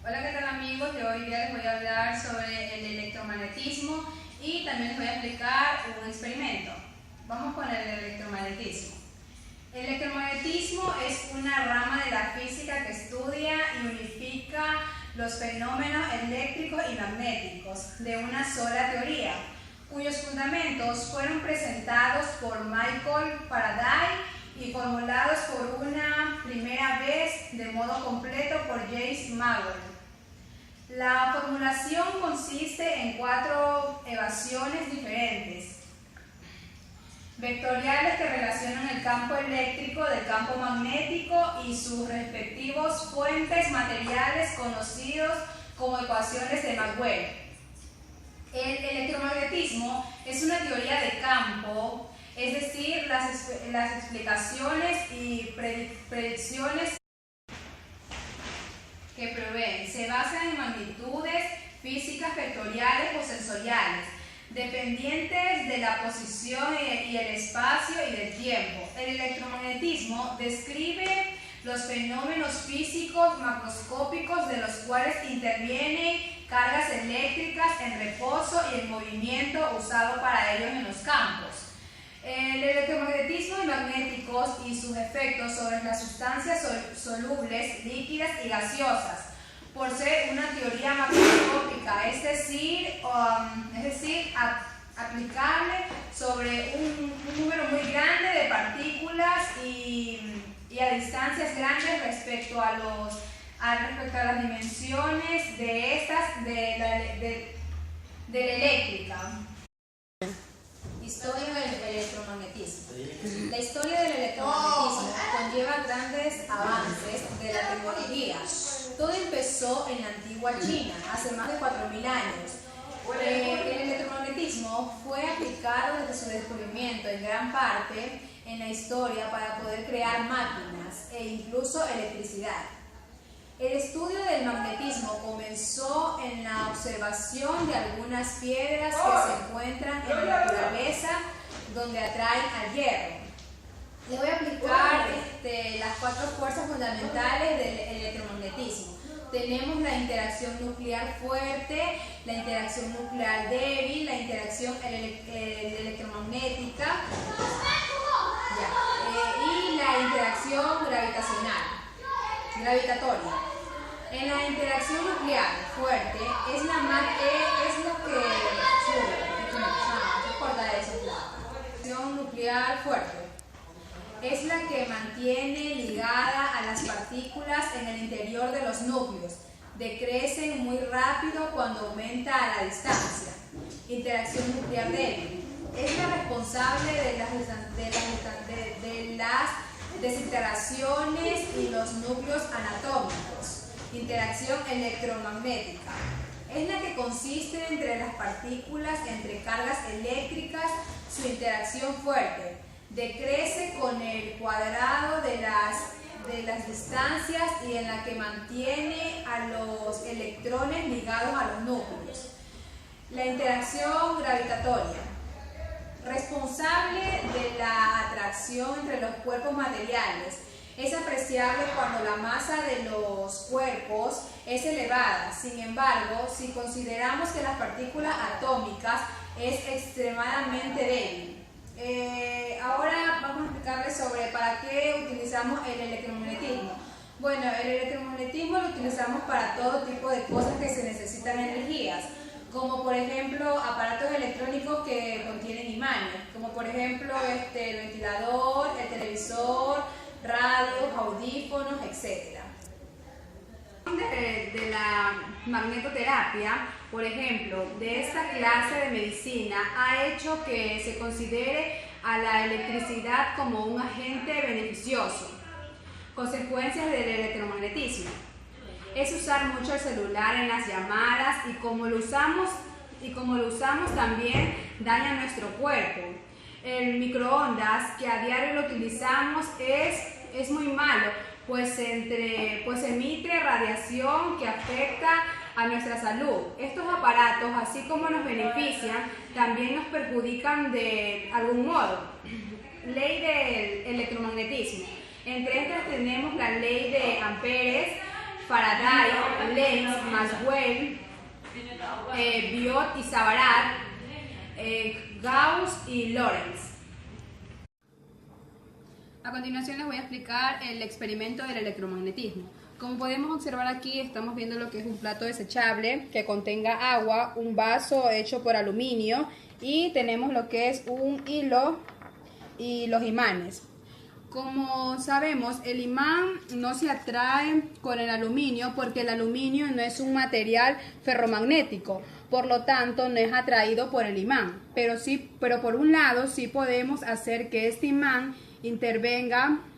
Hola, ¿qué tal amigos? Yo hoy día les voy a hablar sobre el electromagnetismo y también les voy a explicar un experimento. Vamos con el electromagnetismo. El electromagnetismo es una rama de la física que estudia y unifica los fenómenos eléctricos y magnéticos de una sola teoría, cuyos fundamentos fueron presentados por Michael Faraday y formulados por una primera vez de modo completo por James Maxwell. La formulación consiste en 4 ecuaciones diferentes, vectoriales que relacionan el campo eléctrico del campo magnético y sus respectivos fuentes materiales conocidos como ecuaciones de Maxwell. El electromagnetismo es una teoría de campo, es decir, las explicaciones y predicciones que proveen se basan en magnitudes físicas vectoriales o sensoriales, dependientes de la posición y el espacio y del tiempo. El electromagnetismo describe los fenómenos físicos macroscópicos de los cuales intervienen cargas eléctricas en reposo y en movimiento usado para ellos en los campos. El electromagnetismo y magnéticos y sus efectos sobre las sustancias solubles, líquidas y gaseosas, por ser una teoría macroscópica, es decir, aplicable sobre un número muy grande de partículas y a distancias grandes respecto a las dimensiones de la eléctrica. Historia del electromagnetismo. La historia del electromagnetismo conlleva grandes avances de la tecnología. Todo empezó en la antigua China, hace más de 4.000 años. El electromagnetismo fue aplicado desde su descubrimiento en gran parte en la historia para poder crear máquinas e incluso electricidad. El estudio del magnetismo comenzó en la observación de algunas piedras que se encuentran en la naturaleza donde atraen al hierro. Les voy a explicar las 4 fuerzas fundamentales del electromagnetismo. Tenemos la interacción nuclear fuerte, la interacción nuclear débil, la interacción electromagnética y la interacción gravitatoria. En la interacción nuclear fuerte es la que mantiene ligada a las partículas en el interior de los núcleos. Decrecen muy rápido cuando aumenta a la distancia. Interacción nuclear débil es la responsable de las desintegraciones y los núcleos anatómicos. Interacción electromagnética es la que consiste entre las partículas entre cargas eléctricas. Su interacción fuerte decrece con el cuadrado de las distancias y en la que mantiene a los electrones ligados a los núcleos. La interacción gravitatoria, responsable de la atracción entre los cuerpos materiales, es apreciable cuando la masa de los cuerpos es elevada. Sin embargo, si consideramos que las partículas atómicas es extremadamente débil. Ahora vamos a explicarles sobre para qué utilizamos el electromagnetismo. Bueno, el electromagnetismo lo utilizamos para todo tipo de cosas que se necesitan energías, como por ejemplo aparatos electrónicos que contienen imanes, como por ejemplo el ventilador, el televisor, radios, audífonos, etc. De la magnetoterapia, por ejemplo, de esta clase de medicina, ha hecho que se considere a la electricidad como un agente beneficioso. Consecuencias del electromagnetismo es usar mucho el celular en las llamadas y como lo usamos también daña nuestro cuerpo. El microondas, que a diario lo utilizamos, es muy malo, pues emite radiación que afecta a nuestra salud. Estos aparatos, así como nos benefician, también nos perjudican de algún modo. Ley del electromagnetismo. Entre estas tenemos la ley de Amperes, Faraday, Lenz, Maxwell, Biot y Savarat, Gauss y Lorentz. A continuación les voy a explicar el experimento del electromagnetismo. Como podemos observar aquí, estamos viendo lo que es un plato desechable que contenga agua, un vaso hecho por aluminio y tenemos lo que es un hilo y los imanes. Como sabemos, el imán no se atrae con el aluminio porque el aluminio no es un material ferromagnético, por lo tanto no es atraído por el imán. Pero por un lado sí podemos hacer que este imán interactúe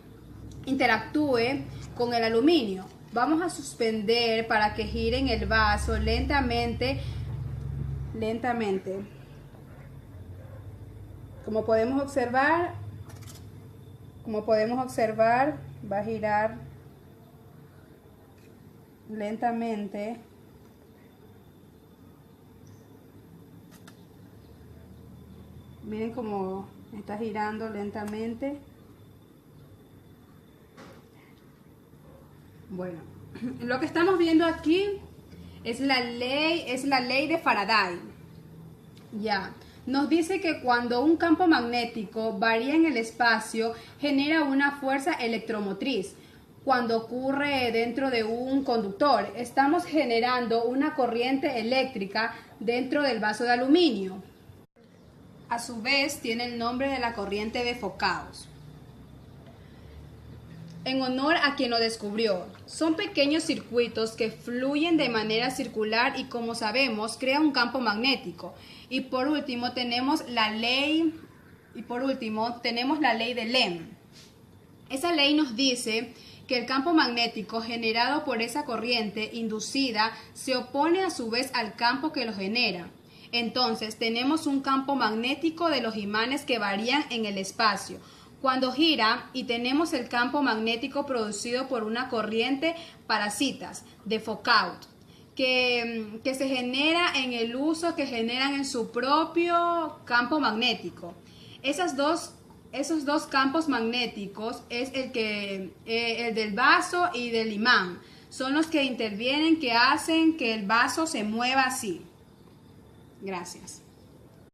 con el aluminio. Vamos a suspender para que gire en el vaso lentamente. Como podemos observar, va a girar lentamente. Miren cómo está girando lentamente. Bueno, lo que estamos viendo aquí es la ley de Faraday. Ya. Nos dice que cuando un campo magnético varía en el espacio, genera una fuerza electromotriz. Cuando ocurre dentro de un conductor, estamos generando una corriente eléctrica dentro del vaso de aluminio. A su vez, tiene el nombre de la corriente de Foucault, en honor a quien lo descubrió. Son pequeños circuitos que fluyen de manera circular y, como sabemos, crea un campo magnético. Y por último tenemos la ley de Lenz. Esa ley nos dice que el campo magnético generado por esa corriente inducida se opone a su vez al campo que lo genera. Entonces tenemos un campo magnético de los imanes que varían en el espacio cuando gira, y tenemos el campo magnético producido por una corriente parasitas de Foucault que se genera en el uso que generan en su propio campo magnético. Esos dos campos magnéticos es el del vaso y del imán. Son los que intervienen, que hacen que el vaso se mueva así. Gracias.